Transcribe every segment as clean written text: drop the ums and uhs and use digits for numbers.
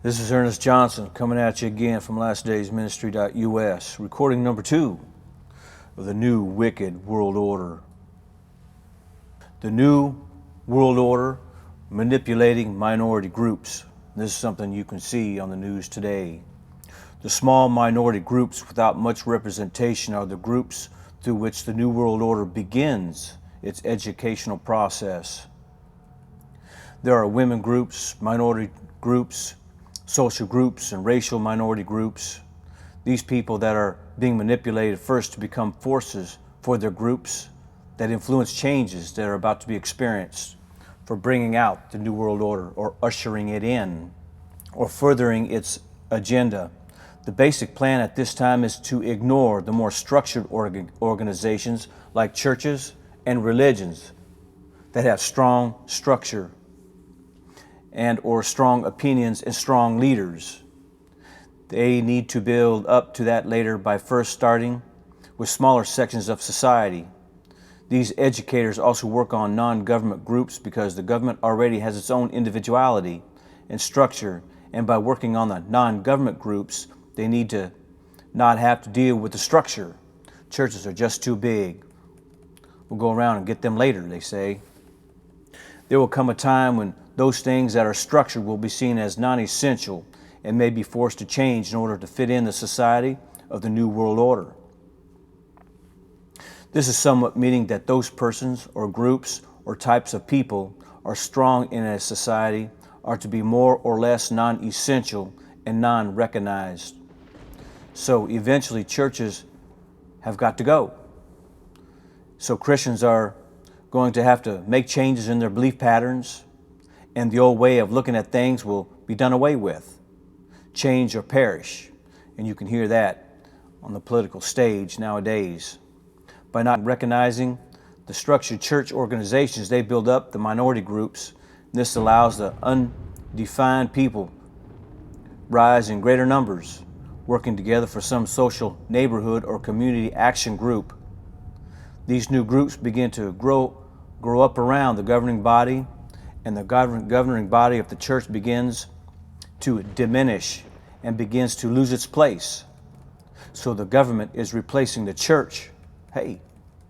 This is Ernest Johnson coming at you again from lastdaysministry.us, recording number 2 of the New Wicked World Order. The New World Order manipulating minority groups. This is something you can see on the news today. The small minority groups without much representation are the groups through which the New World Order begins its educational process. There are women groups, minority groups, social groups, and racial minority groups. These people that are being manipulated first to become forces for their groups that influence changes that are about to be experienced for bringing out the New World Order or ushering it in or furthering its agenda. The basic plan at this time is to ignore the more structured organizations like churches and religions that have strong structure and or strong opinions and strong leaders. They need to build up to that later by first starting with smaller sections of society. These educators also work on non-government groups because the government already has its own individuality and structure, and by working on the non-government groups, they need to not have to deal with the structure. Churches are just too big. We'll go around and get them later, they say. There will come a time when those things that are structured will be seen as non-essential and may be forced to change in order to fit in the society of the New World Order. This is somewhat meaning that those persons or groups or types of people are strong in a society are to be more or less non-essential and non-recognized. So eventually churches have got to go. So Christians are going to have to make changes in their belief patterns, and the old way of looking at things will be done away with. Change or perish. And you can hear that on the political stage nowadays. By not recognizing the structured church organizations, they build up the minority groups. This allows the undefined people rise in greater numbers, working together for some social neighborhood or community action group. These new groups begin to grow up around the governing body, and the governing body of the church begins to diminish and begins to lose its place. So the government is replacing the church,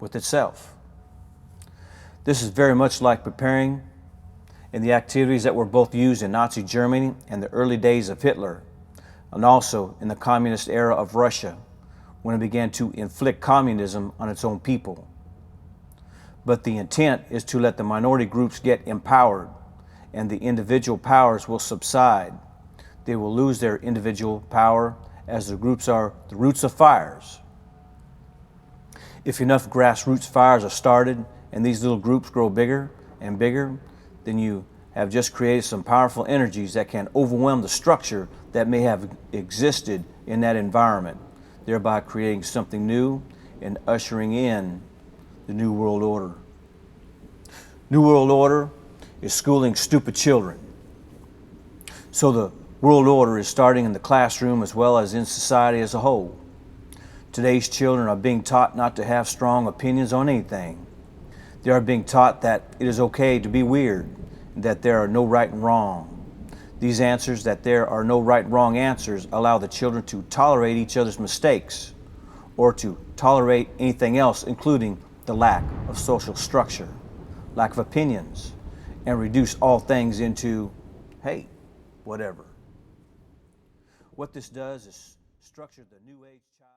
with itself. This is very much like preparing in the activities that were both used in Nazi Germany and the early days of Hitler, and also in the communist era of Russia, when it began to inflict communism on its own people. But the intent is to let the minority groups get empowered, and the individual powers will subside. They will lose their individual power, as the groups are the roots of fires. If enough grassroots fires are started and these little groups grow bigger and bigger, then you have just created some powerful energies that can overwhelm the structure that may have existed in that environment, thereby creating something new and ushering in the New World Order. New World Order is schooling stupid children. So the World Order is starting in the classroom as well as in society as a whole. Today's children are being taught not to have strong opinions on anything. They are being taught that it is okay to be weird, and that there are no right and wrong. These answers, that there are no right and wrong answers, allow the children to tolerate each other's mistakes or to tolerate anything else, including the lack of social structure, lack of opinions, and reduce all things into, whatever. What this does is structure the new age child.